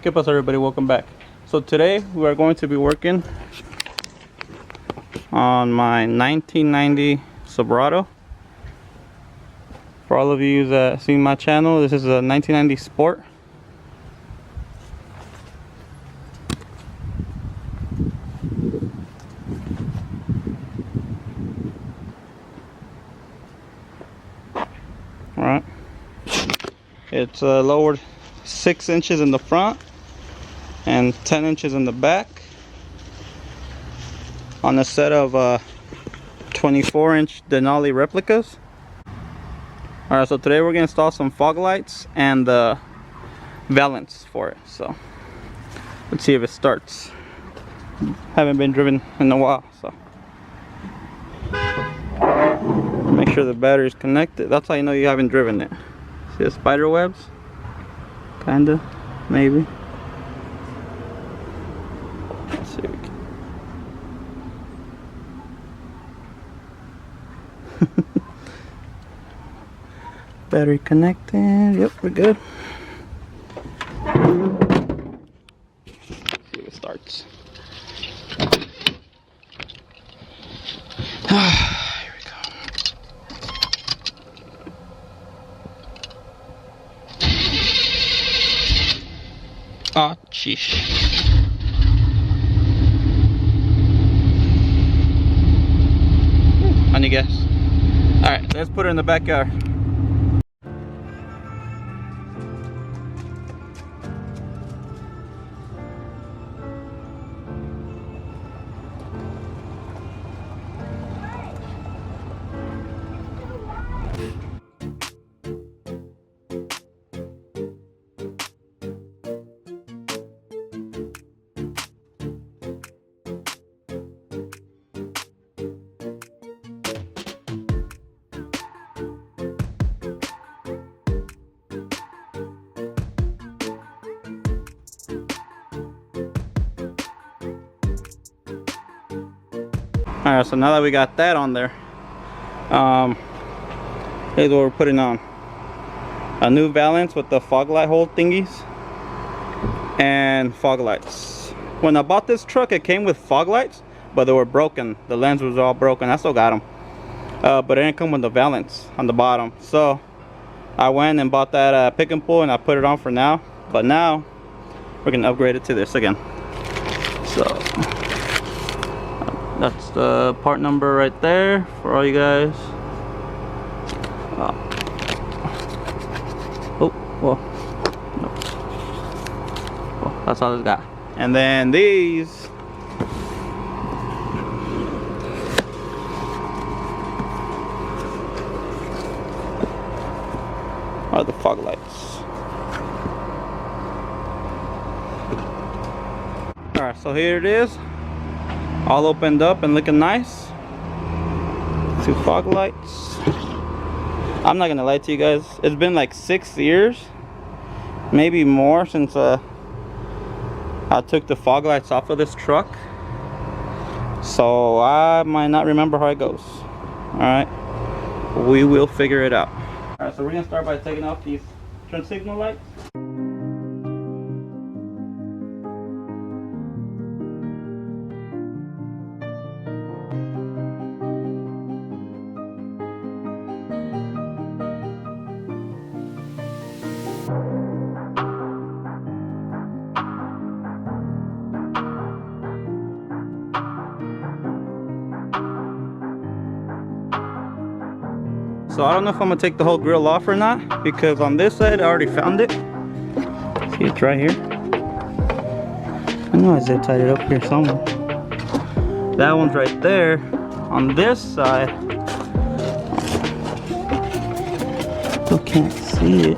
¿Qué pasa, everybody? Welcome back. So today we are going to be working on my 1990 Silverado. For all of you that see my channel, this is a 1990 Sport. Alright. It's lowered 6 inches in the front and 10 inches in the back on a set of 24-inch Denali replicas. Alright, so today we're going to install some fog lights and the valance for it. So let's see if it starts. Haven't been driven in a while, so make sure the battery's connected. That's how you know you haven't driven it. See the spider webs? Kinda, maybe. Let's see. Battery connected. Yep, we're good. Let's see if it starts. Here we go. Oh, sheesh. Any guess? Alright, let's put it in the backyard. Alright, so now that we got that on there, here's what we're putting on. A new valance with the fog light hole thingies and fog lights. When I bought this truck, it came with fog lights, but they were broken. The lens was all broken. I still got them, but it didn't come with the valance on the bottom. So I went and bought that pick and pull, and I put it on for now. But now we're gonna upgrade it to this again. So that's the part number right there for all you guys. Oh, well, no. Well, that's all it's got. And then these are the fog lights. Alright, so here it is, all opened up and looking nice. 2 fog lights. I'm not gonna lie to you guys, it's been like 6 years, maybe more, since I took the fog lights off of this truck, so I might not remember how it goes. Alright, we will figure it out. Alright, so we're gonna start by taking off these turn signal lights. So I don't know if I'm gonna take the whole grill off or not, because on this side I already found it. See, it's right here. I know I zip tied it up here somewhere. That one's right there. On this side, still can't see it.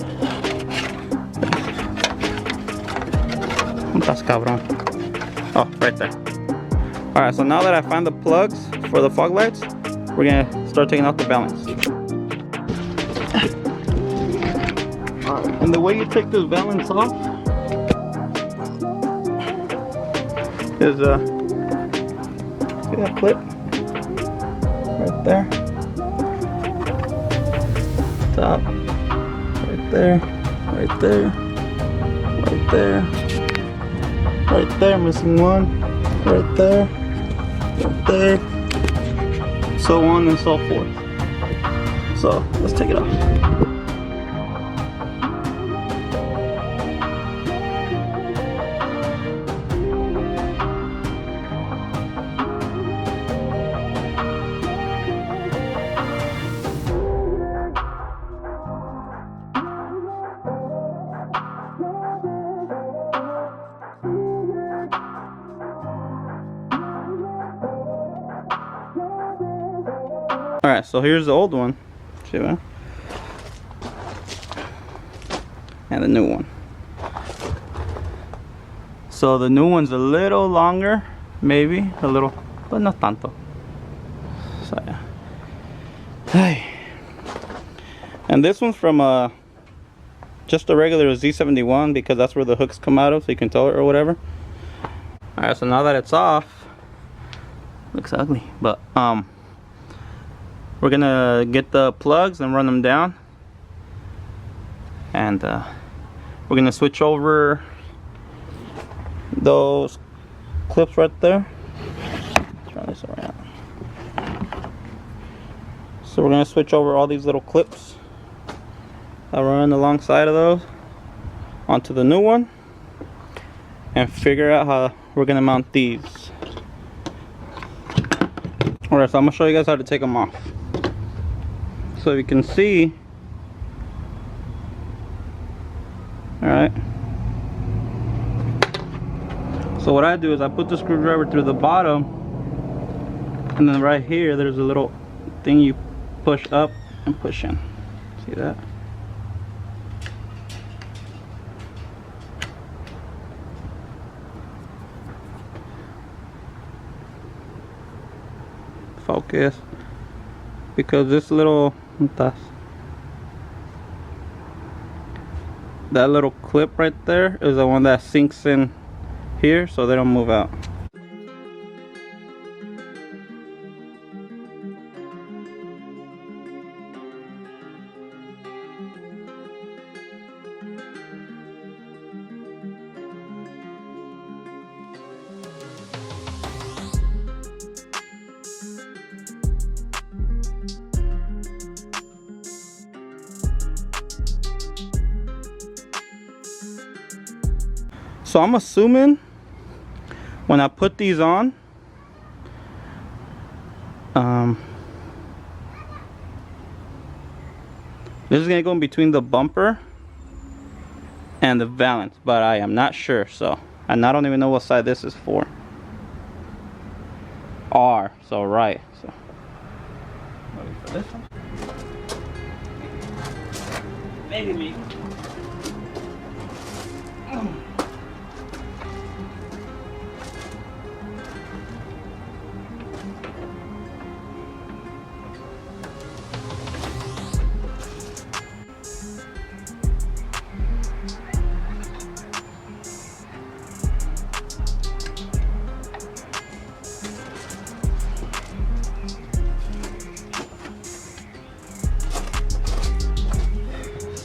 That's cabrón. Oh, right there. All right, so now that I found the plugs for the fog lights, we're gonna start taking off the valance. And the way you take this valance off is see that clip right there, top, right there, right there, right there, Right there, missing one. Right there. Right there. So on and so forth. So let's take it off. Alright, so here's the old one, chevy, and the new one. So the new one's a little longer, maybe a little, but not tanto. So yeah. Hey. And this one's from just a regular Z71 because that's where the hooks come out of, so you can tow it or whatever. Alright, so now that it's off, looks ugly, but we're gonna get the plugs and run them down, and we're gonna switch over those clips right there. Turn this around. So we're gonna switch over all these little clips that run alongside of those onto the new one and figure out how we're gonna mount these. Alright, so I'm gonna show you guys how to take them off. So you can see, alright, so what I do is I put the screwdriver through the bottom, and then right here there's a little thing you push up and push in. See that? Focus, because this little, that little clip right there is the one that sinks in here so they don't move out. So I'm assuming when I put these on, this is gonna go in between the bumper and the valance, but I am not sure. So, and I don't even know what side this is for. R, so right. So maybe for this one. Maybe me.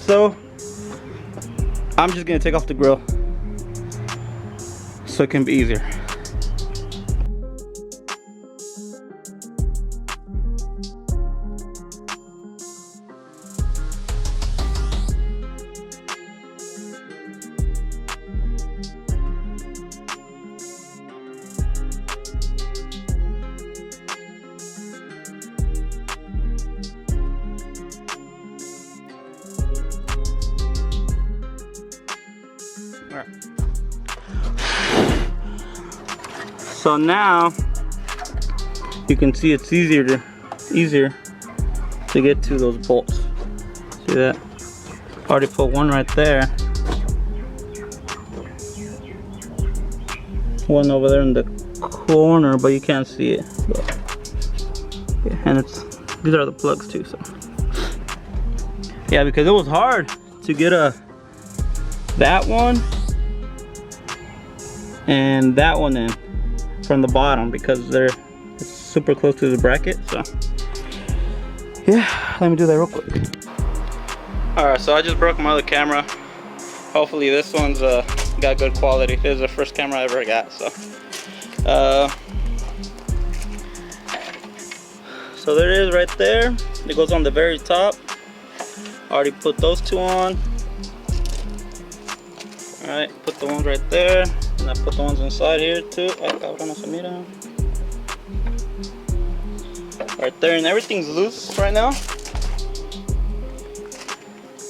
So I'm just gonna take off the grill so it can be easier. So now you can see it's easier to get to those bolts. See that? Already put one right there. One over there in the corner, but you can't see it. But, yeah, and these are the plugs too. So yeah, because it was hard to get that one and that one in from the bottom because it's super close to the bracket. So yeah, let me do that real quick. All right, so I just broke my other camera. Hopefully this one's got got good quality. This is the first camera I ever got, so. So there it is right there. It goes on the very top. Already put those two on. Alright, put the ones right there. And I put the ones inside here too. Right there, and everything's loose right now.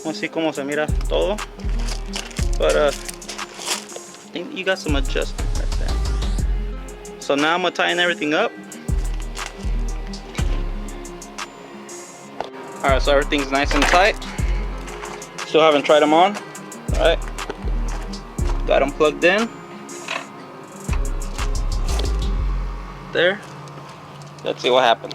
Vamos a see cómo se mira todo. But I think you got some adjustment right there. So now I'm gonna tighten everything up. Alright, so everything's nice and tight. Still haven't tried them on. Alright. Got them plugged in. There. Let's see what happens.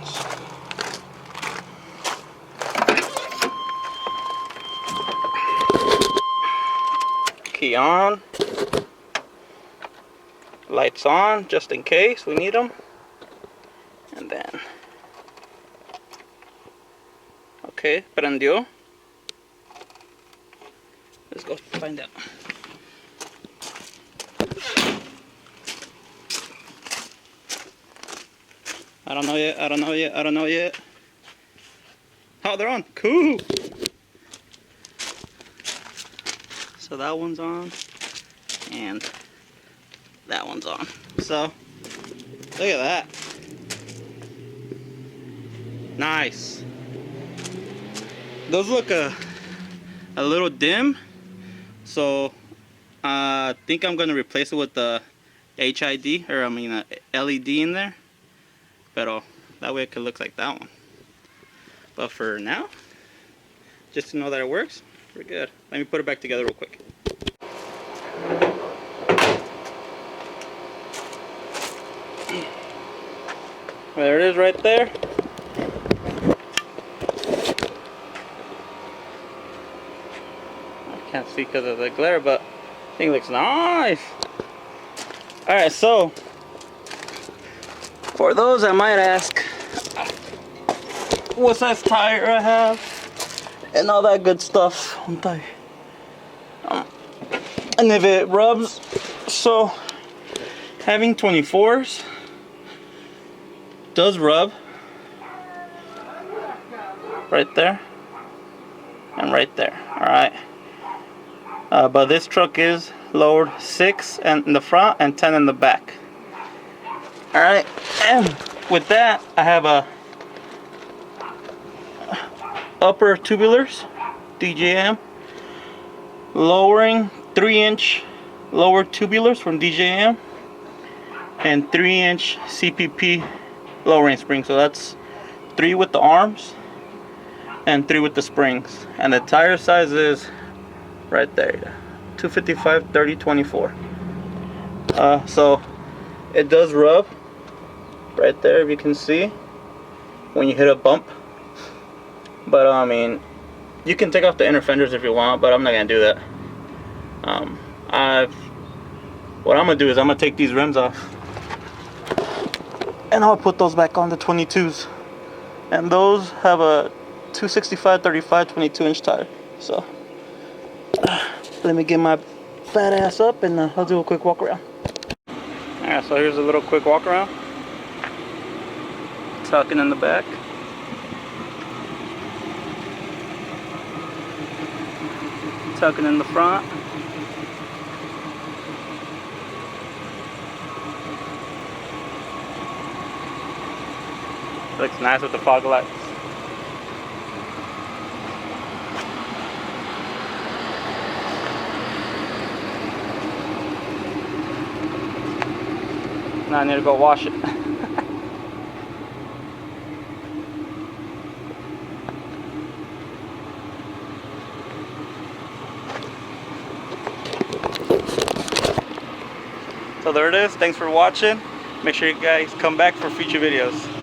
Key on. Lights on, just in case we need them. And then. Okay, prendió. Let's go find out. I don't know yet, I don't know yet, I don't know yet. Oh, they're on. Cool. So that one's on. And that one's on. So, look at that. Nice. Those look a little dim. So, I think I'm going to replace it with the HID, or I mean LED in there. But that way it could look like that one. But for now, just to know that it works, we're good. Let me put it back together real quick. There it is right there. I can't see because of the glare, but I think it looks nice. Alright, so for those that might ask what size tire I have and all that good stuff, and if it rubs, so having 24s does rub right there and right there. Alright, but this truck is lowered 6 in the front and 10 in the back. Alright, and with that I have a upper tubulars DJM, lowering 3-inch lower tubulars from DJM, and 3-inch CPP lowering spring. So that's 3 with the arms and 3 with the springs, and the tire size is right there, 255 30 24. So it does rub right there, if you can see, when you hit a bump. But I mean, you can take off the inner fenders if you want, but I'm not gonna do that. What I'm gonna do is I'm gonna take these rims off and I'll put those back on the 22s, and those have a 265 35 22-inch tire. So let me get my fat ass up and I'll do a quick walk around. Alright, so here's a little quick walk around. Tucking in the back. Tucking in the front. Looks nice with the fog lights. Now I need to go wash it. So there it is. Thanks for watching. Make sure you guys come back for future videos.